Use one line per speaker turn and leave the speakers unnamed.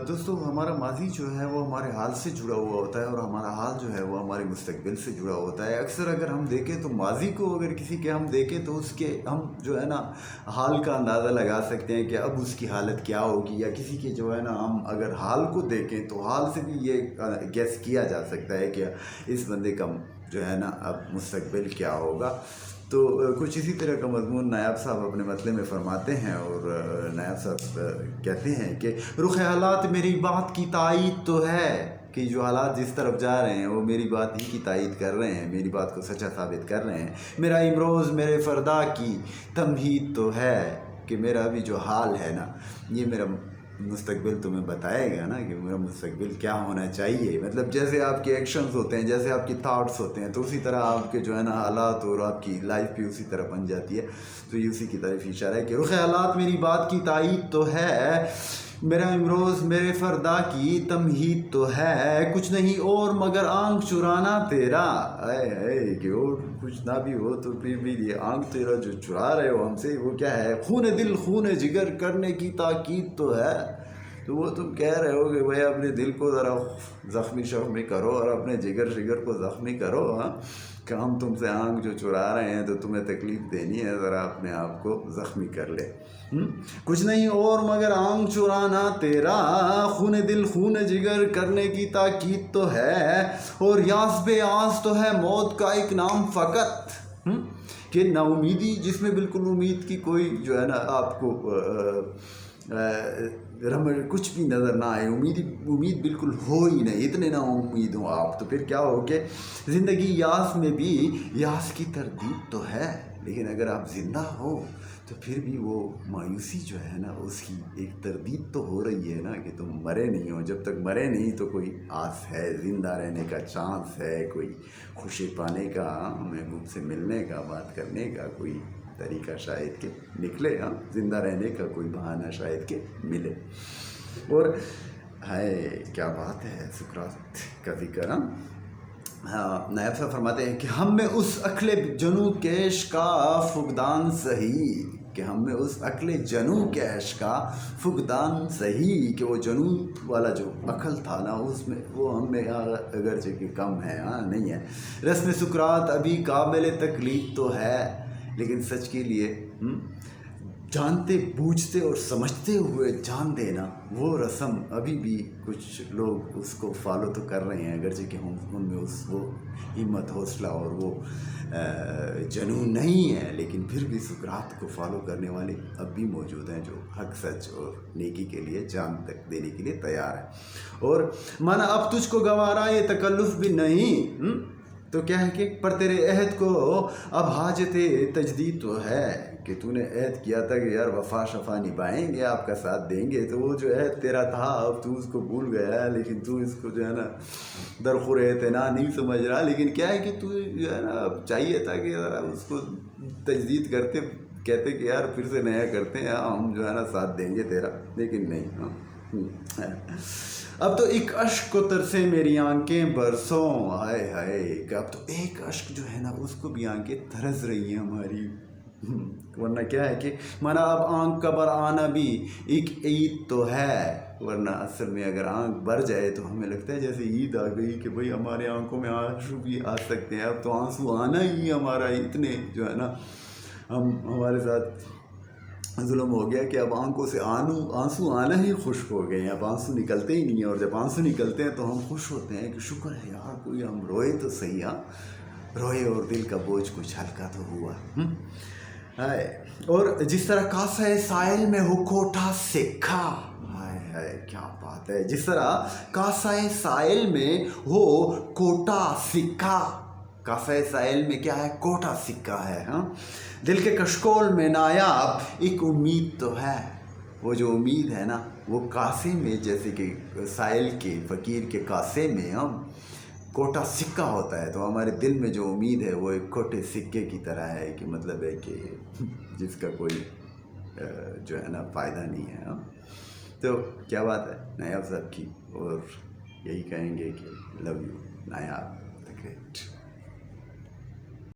دوستو ہمارا ماضی جو ہے وہ ہمارے حال سے جڑا ہوا ہوتا ہے، اور ہمارا حال جو ہے وہ ہمارے مستقبل سے جڑا ہوتا ہے۔ اکثر اگر ہم دیکھیں تو ماضی کو اگر کسی کے ہم دیکھیں تو اس کے ہم جو ہے نا حال کا اندازہ لگا سکتے ہیں کہ اب اس کی حالت کیا ہوگی، یا کسی کے جو ہے نا ہم اگر حال کو دیکھیں تو حال سے بھی یہ گیس کیا جا سکتا ہے کہ اس بندے کا جو ہے نا اب مستقبل کیا ہوگا۔ تو کچھ اسی طرح کا مضمون نائب صاحب اپنے مطلب میں فرماتے ہیں، اور نائب صاحب کہتے ہیں کہ رخ حالات میری بات کی تائید تو ہے، کہ جو حالات جس طرف جا رہے ہیں وہ میری بات ہی کی تائید کر رہے ہیں، میری بات کو سچا ثابت کر رہے ہیں۔ میرا امروز میرے فردا کی تمہید تو ہے، کہ میرا ابھی جو حال ہے نا یہ میرا مستقبل تمہیں بتائے گا نا کہ میرا مستقبل کیا ہونا چاہیے۔ مطلب جیسے آپ کے ایکشنز ہوتے ہیں، جیسے آپ کی تھاٹس ہوتے ہیں، تو اسی طرح آپ کے جو ہے نا حالات اور آپ کی لائف بھی اسی طرح بن جاتی ہے۔ تو یہ اسی کی طرف اشارہ ہے کہ رخ حالات میری بات کی تائید تو ہے، میرا امروز میرے فردا کی تمہید تو ہے، کچھ نہیں اور مگر آنکھ چرانا تیرا، اے کہ اور کچھ نہ بھی ہو تو پھر بھی یہ آنکھ تیرا جو چرا رہے ہو ہم سے، وہ کیا ہے؟ خون دل خون جگر کرنے کی تاکید تو ہے۔ تو وہ تم کہہ رہے ہو کہ بھائی اپنے دل کو ذرا زخمی کرو، اور اپنے جگر کو زخمی کرو، ہاں کہ ہم تم سے آنکھ جو چرا رہے ہیں تو تمہیں تکلیف دینی ہے، ذرا اپنے آپ کو زخمی کر لے۔ کچھ نہیں اور مگر آنکھ چرانا تیرا، خون دل خون جگر کرنے کی تاکید تو ہے، اور یاس بے آس تو ہے موت کا ایک نام فقط، کہ نا امیدی جس میں بالکل امید کی کوئی جو ہے نا آپ کو کچھ بھی نظر نہ آئے، امید بالکل ہو ہی نہیں، اتنے نا امید ہوں آپ، تو پھر کیا ہو کہ زندگی یاس میں بھی یاس کی تردید تو ہے، لیکن اگر آپ زندہ ہو تو پھر بھی وہ مایوسی جو ہے نا اس کی ایک تردید تو ہو رہی ہے نا کہ تم مرے نہیں ہو۔ جب تک مرے نہیں تو کوئی آس ہے، زندہ رہنے کا چانس ہے، کوئی خوشی پانے کا، محبوب سے ملنے کا، بات کرنے کا کوئی طریقہ شاید کہ نکلے، ہاں زندہ رہنے کا کوئی بہانہ شاید کہ ملے۔ اور ہے کیا بات ہے سقراط کا ذکر، نائب صاحب فرماتے ہیں کہ ہم میں اس عقل جنو کیش کا فقدان سہی، کہ ہم میں اس عقل جنو کیش کا فقدان سہی، کہ وہ جنو والا جو عقل تھا نا اس میں وہ ہم میں اگرچہ کہ کم ہے، نہیں ہے۔ رسم سقراط ابھی قابل تقلید تو ہے، لیکن سچ کے لیے جانتے بوجھتے اور سمجھتے ہوئے جان دینا وہ رسم ابھی بھی کچھ لوگ اس کو فالو تو کر رہے ہیں، اگرچہ کہ ان میں وہ ہمت حوصلہ اور وہ جنون نہیں ہے، لیکن پھر بھی سقراط کو فالو کرنے والے اب بھی موجود ہیں جو حق سچ اور نیکی کے لیے جان تک دینے کے لیے تیار ہیں۔ اور مانا اب تجھ کو گوارا یہ تکلف بھی نہیں، تو کیا ہے کہ پر تیرے عہد کو اب حاجت تجدید تو ہے، کہ تو نے عہد کیا تھا کہ یار وفا شفا نبھائیں گے، آپ کا ساتھ دیں گے، تو وہ جو عہد تیرا تھا اب تو اس کو بھول گیا ہے، لیکن تو اس کو جو ہے نا درخور اعتنا نہیں سمجھ رہا، لیکن کیا ہے کہ تو جو ہے نا اب چاہیے تھا کہ ذرا اس کو تجدید کرتے، کہتے کہ یار پھر سے نیا کرتے ہیں، ہم جو ہے نا ساتھ دیں گے تیرا، لیکن نہیں۔ اب تو ایک اشک کو ترسے میری آنکھیں برسوں، ہائے ہائے، کہ اب تو ایک اشک جو ہے نا اس کو بھی آنکھیں ترس رہی ہیں ہماری، ورنہ کیا ہے کہ مانا اب آنکھ کا بر آنا بھی ایک عید تو ہے، ورنہ اصل میں اگر آنکھ بر جائے تو ہمیں لگتا ہے جیسے عید آ گئی، کہ بھئی ہمارے آنکھوں میں آنسو بھی آ سکتے ہیں، اب تو آنسو آنا ہی ہمارا اتنے جو ہے نا ہمارے ساتھ ظلم ہو گیا کہ اب آنکھوں سے آنسو آنا ہی خشک ہو گئے ہیں، اب آنسو نکلتے ہی نہیں ہیں، اور جب آنسو نکلتے ہیں تو ہم خوش ہوتے ہیں کہ شکر ہے یار کوئی ہم روئے تو صحیح، روئے اور دل کا بوجھ کچھ ہلکا تو ہوا۔ اور جس طرح کاسہ سائل میں ہو کوٹھا سکھا، ہائے کیا بات ہے، جس طرح کاسہ سائل میں ہو کوٹا سکھا، کاسہ سائل میں کیا ہے؟ کوٹا سکہ ہے، دل کے کشکول میں نایاب ایک امید تو ہے، وہ جو امید ہے نا وہ کاسے میں، جیسے کہ سائل کے فقیر کے کاسے میں کوٹا سکہ ہوتا ہے، تو ہمارے دل میں جو امید ہے وہ ایک کوٹے سکے کی طرح ہے، کہ مطلب ہے کہ جس کا کوئی جو ہے نا فائدہ نہیں ہے۔ تو کیا بات ہے نایاب صاحب کی، اور یہی کہیں گے کہ لو یو نایاب the great۔